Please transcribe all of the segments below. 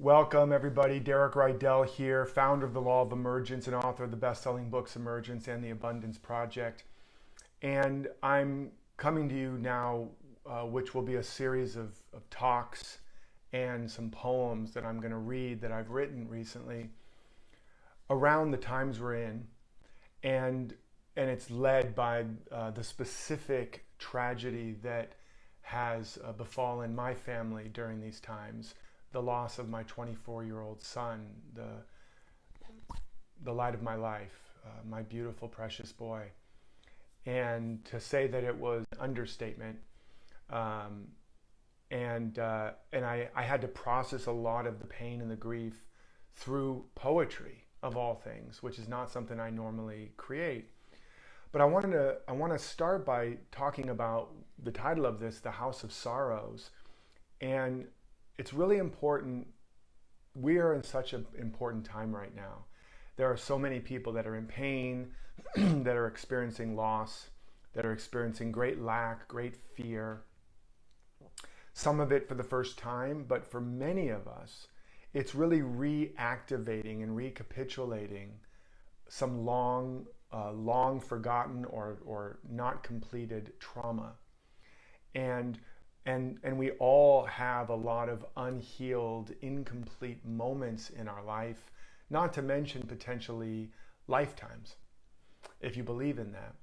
Welcome, everybody. Derek Rydall here, founder of the Law of Emergence and author of the best-selling books Emergence and the Abundance Project. And I'm coming to you now, which will be a series of talks and some poems that I'm going to read that I've written recently around the times we're in. And it's led by the specific tragedy that has befallen my family during these times. The loss of my 24-year-old son, the light of my life, my beautiful, precious boy. And to say that it was an understatement. And I had to process a lot of the pain and the grief through poetry, of all things, which is not something I normally create. But I want to start by talking about the title of this, The House of Sorrows. And it's really important. We are in such an important time right now. There are so many people that are in pain, that are experiencing loss, that are experiencing great lack, great fear. Some of it for the first time, but for many of us, it's really reactivating and recapitulating some long forgotten or not completed trauma. And we all have a lot of unhealed, incomplete moments in our life, not to mention potentially lifetimes, if you believe in that.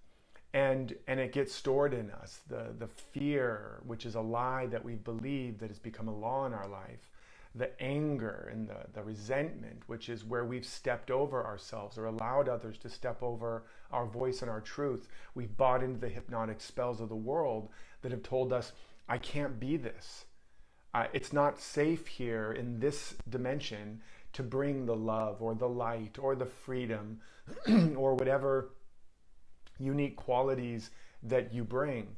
And it gets stored in us. The fear, which is a lie that we've believed that has become a law in our life. The anger and the resentment, which is where we've stepped over ourselves or allowed others to step over our voice and our truth. We've bought into the hypnotic spells of the world that have told us, I can't be this. It's not safe here in this dimension to bring the love or the light or the freedom or whatever unique qualities that you bring.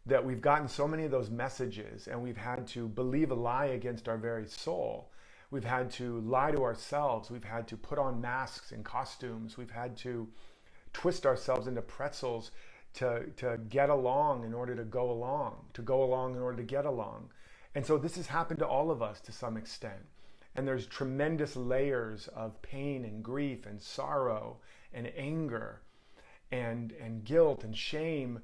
That we've gotten so many of those messages and we've had to believe a lie against our very soul. We've had to lie to ourselves. We've had to put on masks and costumes. We've had to twist ourselves into pretzels to get along in order to go along in order to get along. And so this has happened to all of us to some extent. And there's tremendous layers of pain and grief and sorrow and anger and guilt and shame,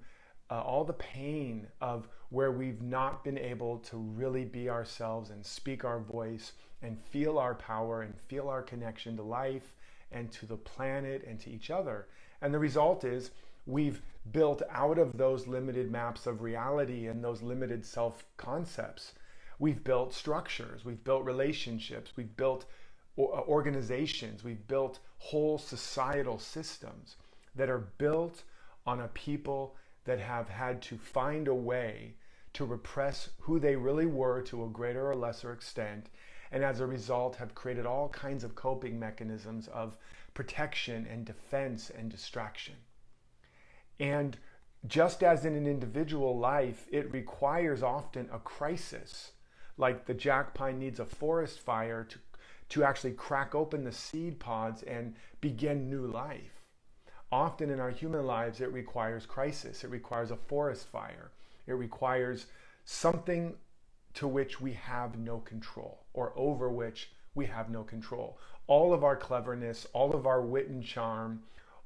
all the pain of where we've not been able to really be ourselves and speak our voice and feel our power and feel our connection to life and to the planet and to each other. And the result is we've built out of those limited maps of reality and those limited self-concepts. We've built structures, we've built relationships, we've built organizations, we've built whole societal systems that are built on a people that have had to find a way to repress who they really were to a greater or lesser extent, and as a result have created all kinds of coping mechanisms of protection and defense and distraction. And just as in an individual life, it requires often a crisis, like the jack pine needs a forest fire to actually crack open the seed pods and begin new life. Often in our human lives, it requires crisis. It requires a forest fire. It requires something to which we have no control or over which we have no control. All of our cleverness, all of our wit and charm,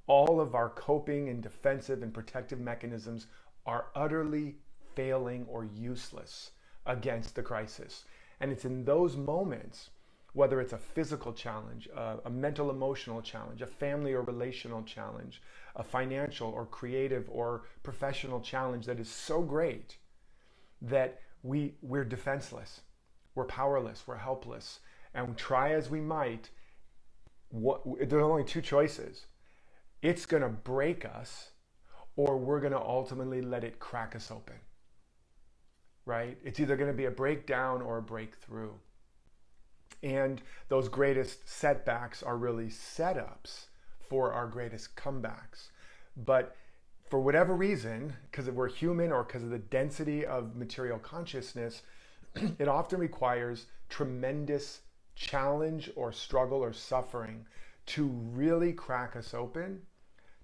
all of our coping and defensive and protective mechanisms are utterly failing or useless against the crisis. And it's in those moments, whether it's a physical challenge, a mental emotional challenge, a family or relational challenge, a financial or creative or professional challenge that is so great that we're defenseless, we're powerless, we're helpless, and we try as we might, there's only two choices. It's going to break us, or we're going to ultimately let it crack us open, right? It's either going to be a breakdown or a breakthrough. And those greatest setbacks are really setups for our greatest comebacks. But for whatever reason, because we're human or because of the density of material consciousness, it often requires tremendous challenge or struggle or suffering to really crack us open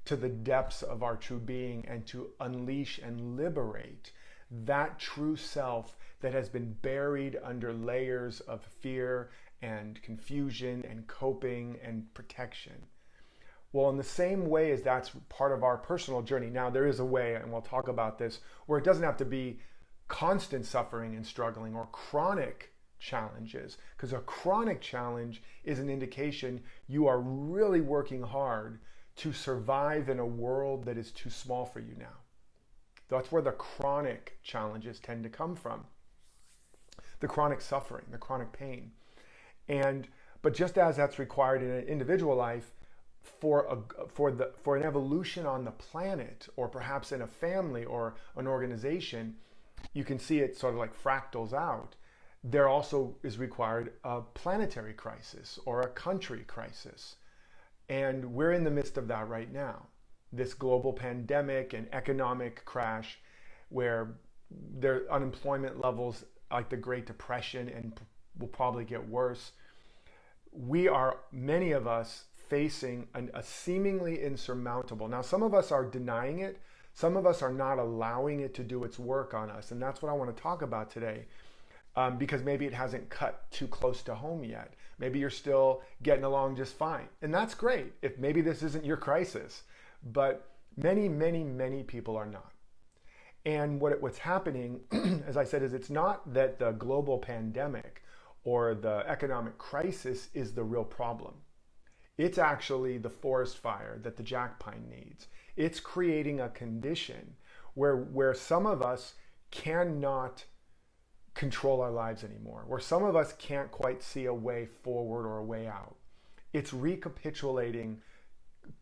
to the depths of our true being and to unleash and liberate that true self that has been buried under layers of fear and confusion and coping and protection. Well, in the same way as that's part of our personal journey, now there is a way, and we'll talk about this, where it doesn't have to be constant suffering and struggling or chronic challenges, because a chronic challenge is an indication you are really working hard to survive in a world that is too small for you now. That's where the chronic challenges tend to come from. The chronic suffering, the chronic pain. But just as that's required in an individual life, for an evolution on the planet, or perhaps in a family or an organization, you can see it sort of like fractals out. There also is required a planetary crisis or a country crisis. And we're in the midst of that right now. This global pandemic and economic crash, where there are unemployment levels like the Great Depression and will probably get worse. Many of us, facing a seemingly insurmountable. Now, some of us are denying it. Some of us are not allowing it to do its work on us. And that's what I want to talk about today, because maybe it hasn't cut too close to home yet. Maybe you're still getting along just fine. And that's great if maybe this isn't your crisis. But many, many, many people are not. And what's happening, as I said, is it's not that the global pandemic or the economic crisis is the real problem. It's actually the forest fire that the jack pine needs. It's creating a condition where some of us cannot control our lives anymore, where some of us can't quite see a way forward or a way out. It's recapitulating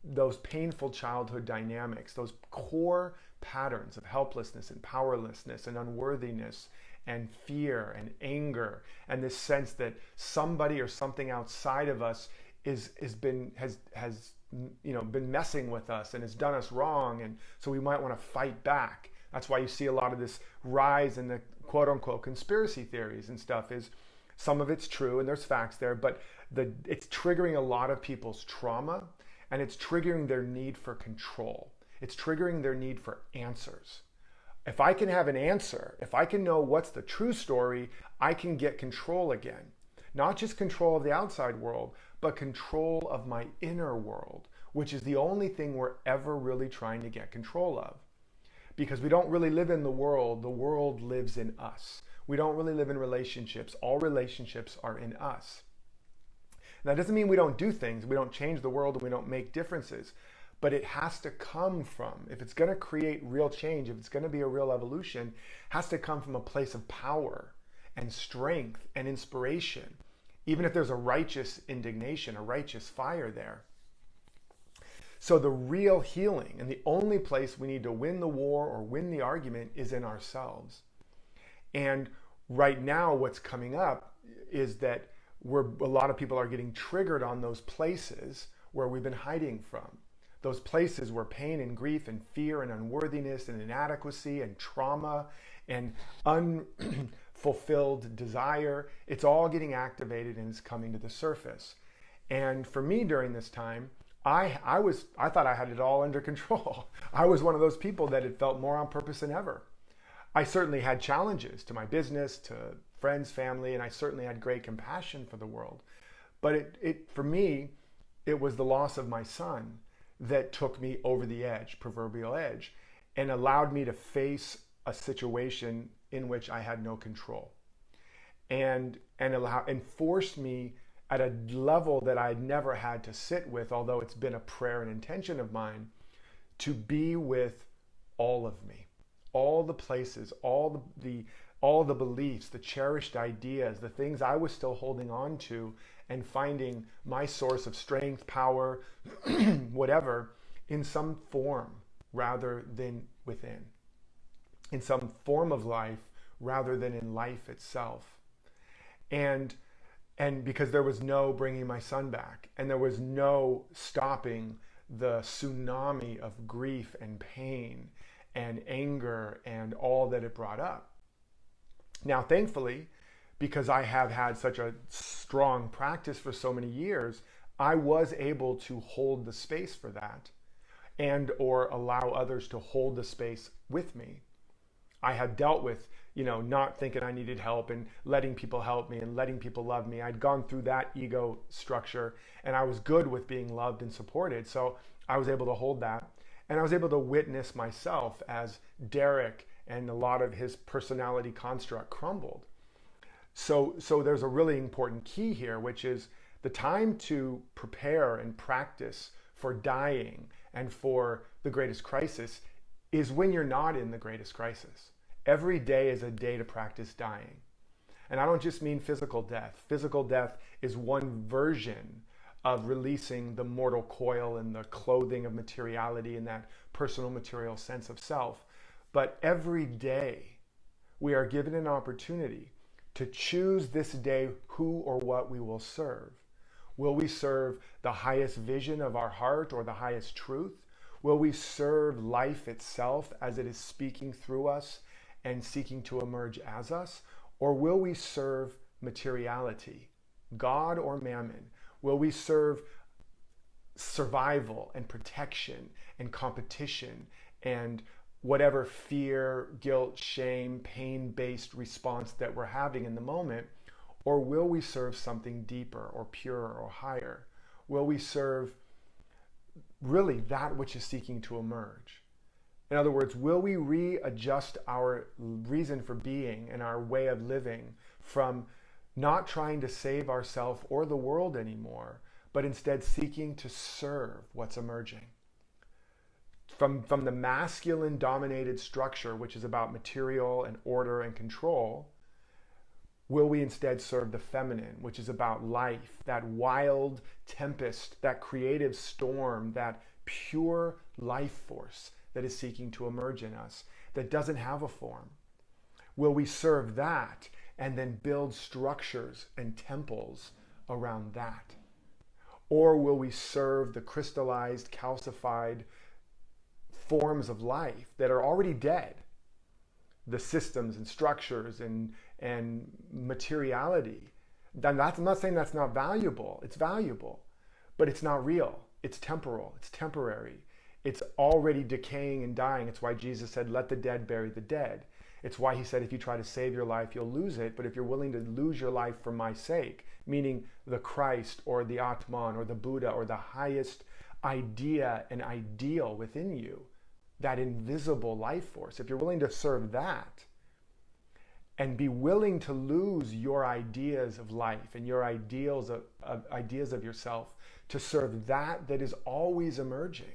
those painful childhood dynamics, those core patterns of helplessness and powerlessness and unworthiness and fear and anger, and this sense that somebody or something outside of us has been messing with us and has done us wrong, and so we might want to fight back. That's why you see a lot of this rise in the quote-unquote conspiracy theories and stuff. Is some of it's true and there's facts there, but it's triggering a lot of people's trauma, and it's triggering their need for control. It's triggering their need for answers. If I can have an answer, if I can know what's the true story, I can get control again. Not just control of the outside world, but control of my inner world, which is the only thing we're ever really trying to get control of. Because we don't really live in the world lives in us. We don't really live in relationships. All relationships are in us. That doesn't mean we don't do things, we don't change the world, and we don't make differences. But it has to come from, if it's going to create real change, if it's going to be a real evolution, it has to come from a place of power and strength and inspiration, even if there's a righteous indignation, a righteous fire there. So the real healing, and the only place we need to win the war or win the argument, is in ourselves. And right now what's coming up is that a lot of people are getting triggered on those places where we've been hiding from. Those places where pain and grief and fear and unworthiness and inadequacy and trauma and unfulfilled desire, it's all getting activated and it's coming to the surface. And for me during this time, I thought I had it all under control. I was one of those people that had felt more on purpose than ever. I certainly had challenges to my business, to friends, family, and I certainly had great compassion for the world. But for me, it was the loss of my son that took me over the edge, proverbial edge, and allowed me to face a situation in which I had no control, and forced me at a level that I'd never had to sit with, although it's been a prayer and intention of mine, to be with all of me, all the places, all the beliefs, the cherished ideas, the things I was still holding on to, and finding my source of strength, power, whatever, in some form rather than within, in some form of life rather than in life itself. And because there was no bringing my son back, and there was no stopping the tsunami of grief and pain and anger and all that it brought up. Now, thankfully, because I have had such a strong practice for so many years, I was able to hold the space for that, and or allow others to hold the space with me. I had dealt with, not thinking I needed help and letting people help me and letting people love me. I'd gone through that ego structure, and I was good with being loved and supported. So I was able to hold that, and I was able to witness myself as Derek and a lot of his personality construct crumbled. So there's a really important key here, which is the time to prepare and practice for dying and for the greatest crisis is when you're not in the greatest crisis. Every day is a day to practice dying. And I don't just mean physical death. Physical death is one version of releasing the mortal coil and the clothing of materiality and that personal material sense of self. But every day we are given an opportunity to choose this day who or what we will serve. Will we serve the highest vision of our heart or the highest truth? Will we serve life itself as it is speaking through us and seeking to emerge as us? Or will we serve materiality, God or mammon? Will we serve survival and protection and competition and whatever fear, guilt, shame, pain-based response that we're having in the moment? Or will we serve something deeper or purer or higher? Will we serve really that which is seeking to emerge? In other words, will we readjust our reason for being and our way of living from not trying to save ourselves or the world anymore, but instead seeking to serve what's emerging? From the masculine dominated structure, which is about material and order and control, will we instead serve the feminine, which is about life, that wild tempest, that creative storm, that pure life force that is seeking to emerge in us, that doesn't have a form? Will we serve that and then build structures and temples around that? Or will we serve the crystallized, calcified forms of life that are already dead? The systems and structures and materiality. I'm not saying that's not valuable. It's valuable, but it's not real. It's temporal. It's temporary. It's already decaying and dying. It's why Jesus said, let the dead bury the dead. It's why he said, if you try to save your life, you'll lose it. But if you're willing to lose your life for my sake, meaning the Christ or the Atman or the Buddha or the highest idea and ideal within you, that invisible life force, if you're willing to serve that and be willing to lose your ideas of life and your ideals of ideas of yourself to serve that is always emerging,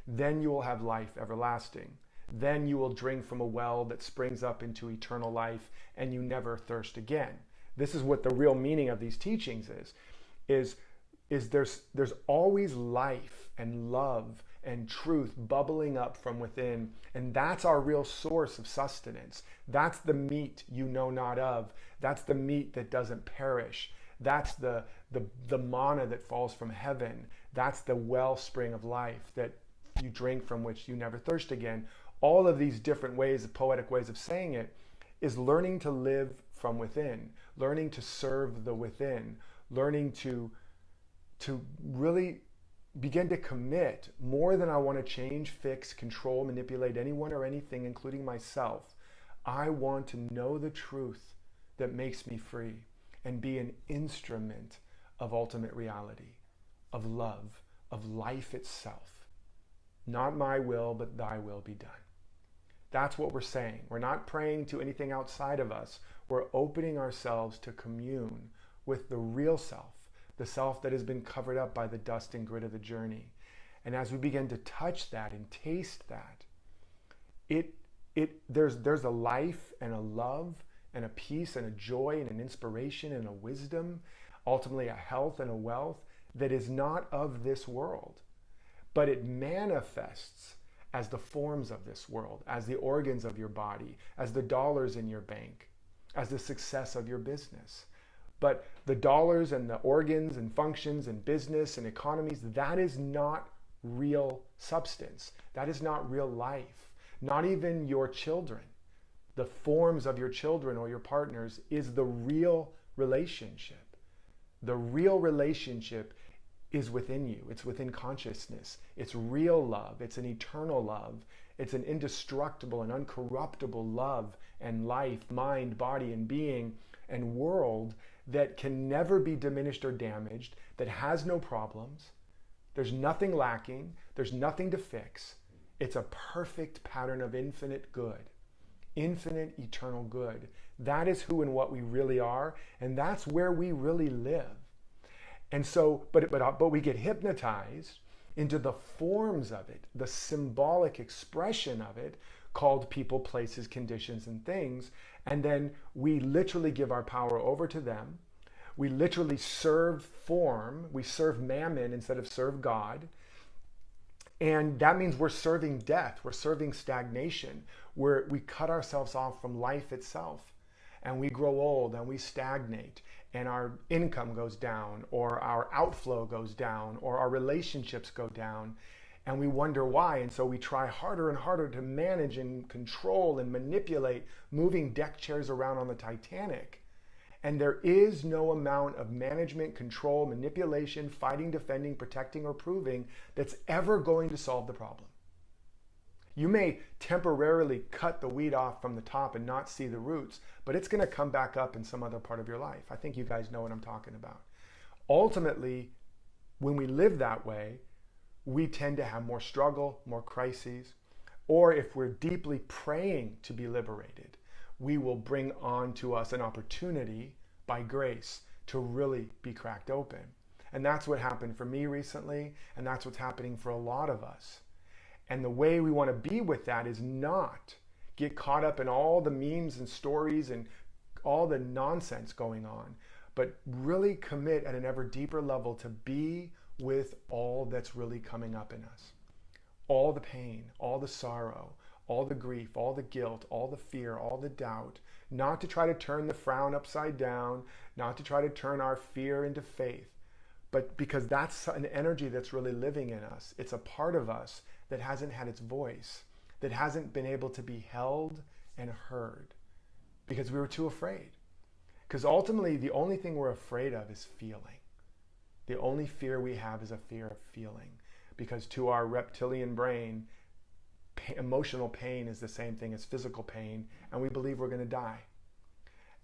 then you will have life everlasting. Then you will drink from a well that springs up into eternal life and you never thirst again. This is what the real meaning of these teachings is there's always life and love and truth bubbling up from within, and that's our real source of sustenance. That's the meat you know not of. That's the meat that doesn't perish. That's the manna that falls from heaven. That's the wellspring of life that you drink from which you never thirst again. All of these different ways, poetic ways of saying it, is learning to live from within, learning to serve the within, learning to really begin to commit more than I want to change, fix, control, manipulate anyone or anything, including myself. I want to know the truth that makes me free and be an instrument of ultimate reality, of love, of life itself. Not my will, but thy will be done. That's what we're saying. We're not praying to anything outside of us. We're opening ourselves to commune with the real self, the self that has been covered up by the dust and grit of the journey. And as we begin to touch that and taste that, there's a life and a love and a peace and a joy and an inspiration and a wisdom, ultimately a health and a wealth that is not of this world, but it manifests as the forms of this world, as the organs of your body, as the dollars in your bank, as the success of your business. But the dollars and the organs and functions and business and economies, that is not real substance. That is not real life. Not even your children. The forms of your children or your partners is the real relationship. The real relationship is within you. It's within consciousness. It's real love. It's an eternal love. It's an indestructible and uncorruptible love and life, mind, body, and being and world that can never be diminished or damaged, that has no problems. There's nothing lacking. There's nothing to fix. It's a perfect pattern of infinite good, infinite eternal good. That is who and what we really are, and that's where we really live. And so, but we get hypnotized into the forms of it, the symbolic expression of it, called people, places, conditions, and things. And then we literally give our power over to them. We literally serve form. We serve mammon instead of serve God. And that means we're serving death. We're serving stagnation. We cut ourselves off from life itself. And we grow old and we stagnate. And our income goes down, or our outflow goes down, or our relationships go down. And we wonder why. And so we try harder and harder to manage and control and manipulate, moving deck chairs around on the Titanic. And there is no amount of management, control, manipulation, fighting, defending, protecting, or proving that's ever going to solve the problem. You may temporarily cut the weed off from the top and not see the roots, but it's going to come back up in some other part of your life. I think you guys know what I'm talking about. Ultimately, when we live that way, we tend to have more struggle, more crises, or if we're deeply praying to be liberated, we will bring on to us an opportunity by grace to really be cracked open. And that's what happened for me recently, and that's what's happening for a lot of us. And the way we want to be with that is not get caught up in all the memes and stories and all the nonsense going on, but really commit at an ever deeper level to be with all that's really coming up in us. All the pain, all the sorrow, all the grief, all the guilt, all the fear, all the doubt, not to try to turn the frown upside down, not to try to turn our fear into faith, but because that's an energy that's really living in us. It's a part of us that hasn't had its voice, that hasn't been able to be held and heard because we were too afraid. Because ultimately, the only thing we're afraid of is feeling. The only fear we have is a fear of feeling, because to our reptilian brain, emotional pain is the same thing as physical pain, and we believe we're going to die.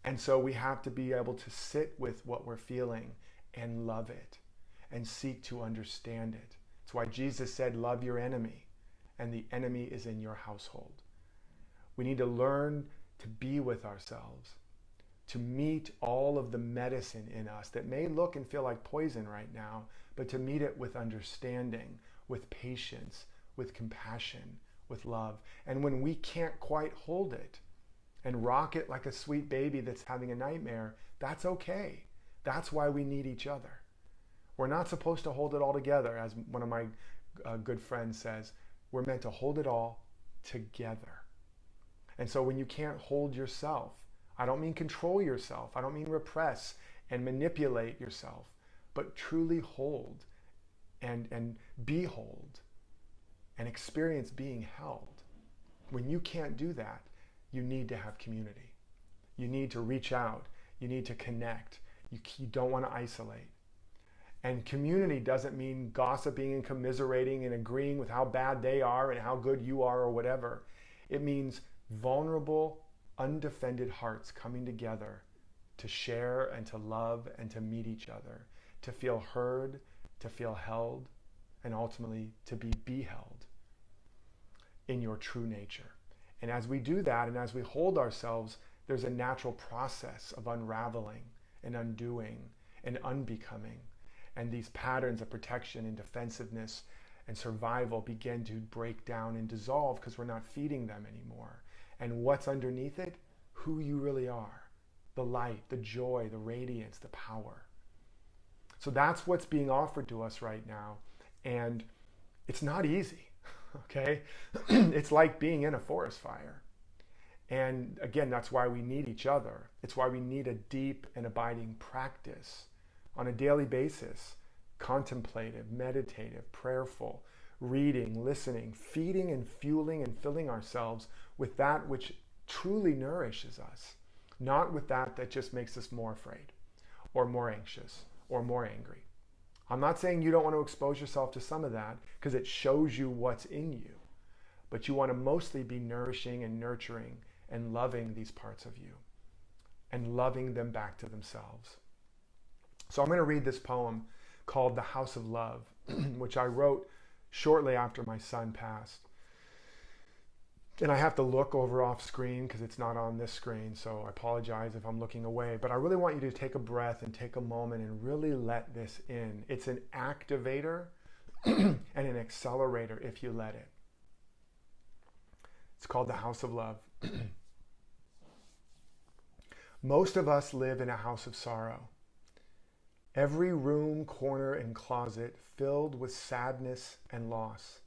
And so we have to be able to sit with what we're feeling and love it and seek to understand it. It's why Jesus said, love your enemy, and the enemy is in your household. We need to learn to be with ourselves, to meet all of the medicine in us that may look and feel like poison right now, but to meet it with understanding, with patience, with compassion, with love. And when we can't quite hold it and rock it like a sweet baby that's having a nightmare, that's okay. That's why we need each other. We're not supposed to hold it all together. As one of my good friends says, we're meant to hold it all together. And so when you can't hold yourself, I don't mean control yourself, I don't mean repress and manipulate yourself, but truly hold and behold and experience being held. When you can't do that, you need to have community. You need to reach out. You need to connect. You don't want to isolate. And community doesn't mean gossiping and commiserating and agreeing with how bad they are and how good you are or whatever. It means vulnerable, undefended hearts coming together to share and to love and to meet each other, to feel heard, to feel held, and ultimately to be beheld in your true nature. And as we do that, and as we hold ourselves, there's a natural process of unraveling and undoing and unbecoming. And these patterns of protection and defensiveness and survival begin to break down and dissolve because we're not feeding them anymore. And what's underneath it? Who you really are. The light, the joy, the radiance, the power. So that's what's being offered to us right now. And it's not easy, okay? It's like being in a forest fire. And again, that's why we need each other. It's why we need a deep and abiding practice on a daily basis, contemplative, meditative, prayerful, reading, listening, feeding and fueling and filling ourselves with that which truly nourishes us, not with that that just makes us more afraid or more anxious or more angry. I'm not saying you don't want to expose yourself to some of that because it shows you what's in you, but you want to mostly be nourishing and nurturing and loving these parts of you and loving them back to themselves. So I'm going to read this poem called The House of Love, which I wrote shortly after my son passed. And I have to look over off screen because it's not on this screen, so I apologize if I'm looking away. But I really want you to take a breath and take a moment and really let this in. It's an activator and an accelerator if you let it. It's called The House of Love. Most of us live in a house of sorrow. Every room, corner, and closet filled with sadness and loss.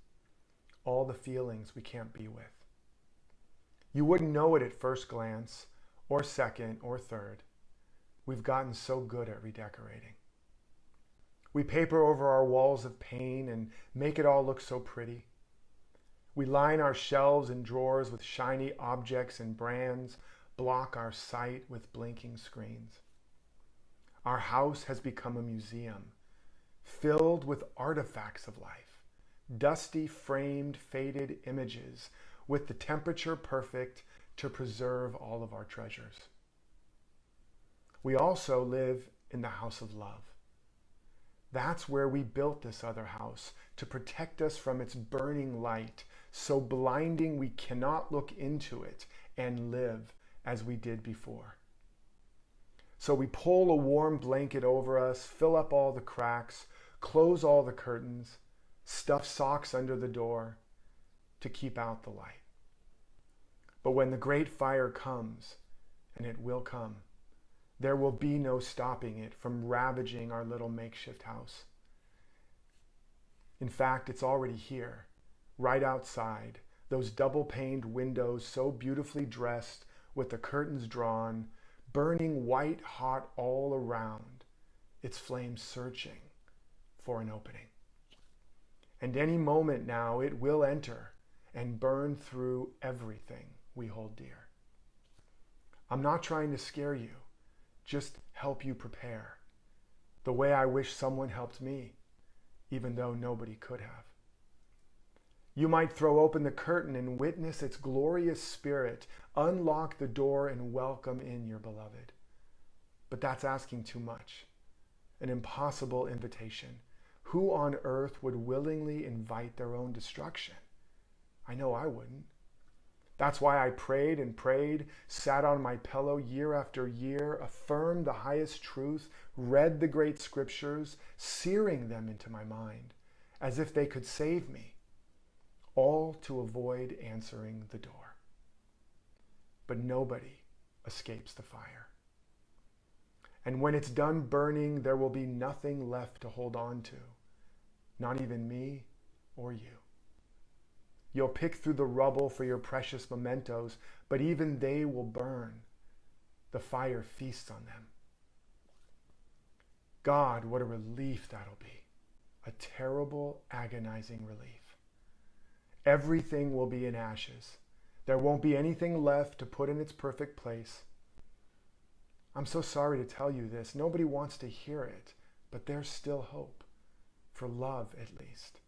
All the feelings we can't be with. You wouldn't know it at first glance, or second, or third. We've gotten so good at redecorating. We paper over our walls of pain and make it all look so pretty. We line our shelves and drawers with shiny objects and brands, block our sight with blinking screens. Our house has become a museum, filled with artifacts of life, dusty, framed, faded images, with the temperature perfect to preserve all of our treasures. We also live in the house of love. That's where we built this other house, to protect us from its burning light, so blinding we cannot look into it and live as we did before. So we pull a warm blanket over us, fill up all the cracks, close all the curtains, stuff socks under the door, to keep out the light. But when the great fire comes, and it will come, there will be no stopping it from ravaging our little makeshift house. In fact, it's already here, right outside, those double-paned windows so beautifully dressed with the curtains drawn, burning white hot all around, its flames searching for an opening. And any moment now it will enter and burn through everything we hold dear. I'm not trying to scare you, just help you prepare, the way I wish someone helped me, even though nobody could have. You might throw open the curtain and witness its glorious spirit, unlock the door and welcome in your beloved. But that's asking too much, an impossible invitation. Who on earth would willingly invite their own destruction? I know I wouldn't. That's why I prayed and prayed, sat on my pillow year after year, affirmed the highest truth, read the great scriptures, searing them into my mind, as if they could save me, all to avoid answering the door. But nobody escapes the fire. And when it's done burning, there will be nothing left to hold on to, not even me or you. You'll pick through the rubble for your precious mementos, but even they will burn. The fire feasts on them. God, what a relief that'll be. A terrible, agonizing relief. Everything will be in ashes. There won't be anything left to put in its perfect place. I'm so sorry to tell you this. Nobody wants to hear it, but there's still hope. For love, at least.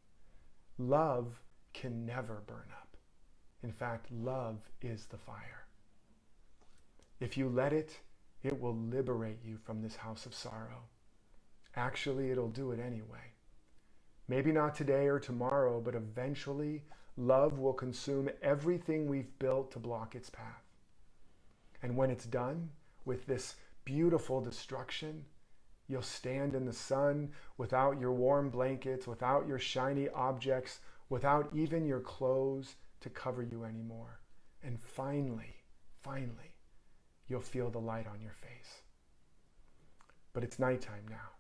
Love can never burn up. In fact, love is the fire. If you let it, it will liberate you from this house of sorrow. Actually, it'll do it anyway. Maybe not today or tomorrow, but eventually, love will consume everything we've built to block its path. And when it's done with this beautiful destruction, you'll stand in the sun without your warm blankets, without your shiny objects, without even your clothes to cover you anymore. And finally, you'll feel the light on your face. But it's nighttime now.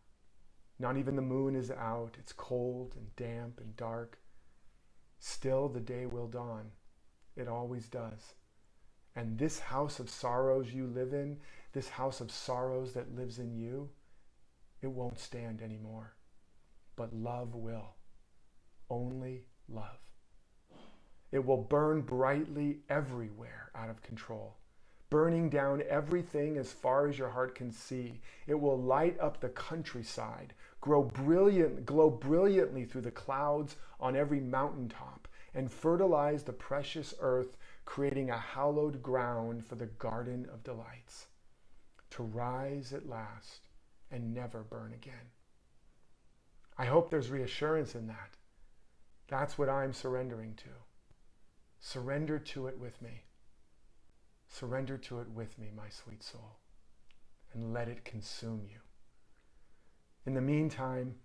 Not even the moon is out. It's cold and damp and dark. Still, the day will dawn. It always does. And this house of sorrows you live in, this house of sorrows that lives in you, it won't stand anymore. But love will. Only love. It will burn brightly everywhere out of control, burning down everything as far as your heart can see. It will light up the countryside, glow brilliantly through the clouds on every mountaintop, and fertilize the precious earth, creating a hallowed ground for the garden of delights, to rise at last and never burn again. I hope there's reassurance in that. That's what I'm surrendering to. Surrender to it with me. Surrender to it with me, my sweet soul, and let it consume you. In the meantime,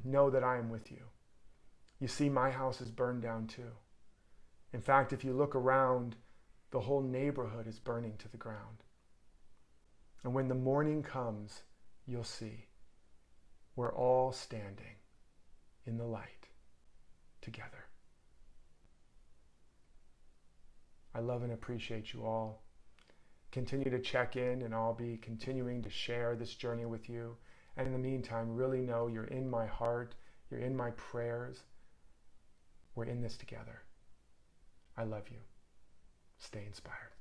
know that I am with you. You see, my house is burned down too. In fact, if you look around, the whole neighborhood is burning to the ground. And when the morning comes, you'll see we're all standing in the light together. I love and appreciate you all. Continue to check in, and I'll be continuing to share this journey with you. And in the meantime, really know you're in my heart, you're in my prayers. We're in this together. I love you. Stay inspired.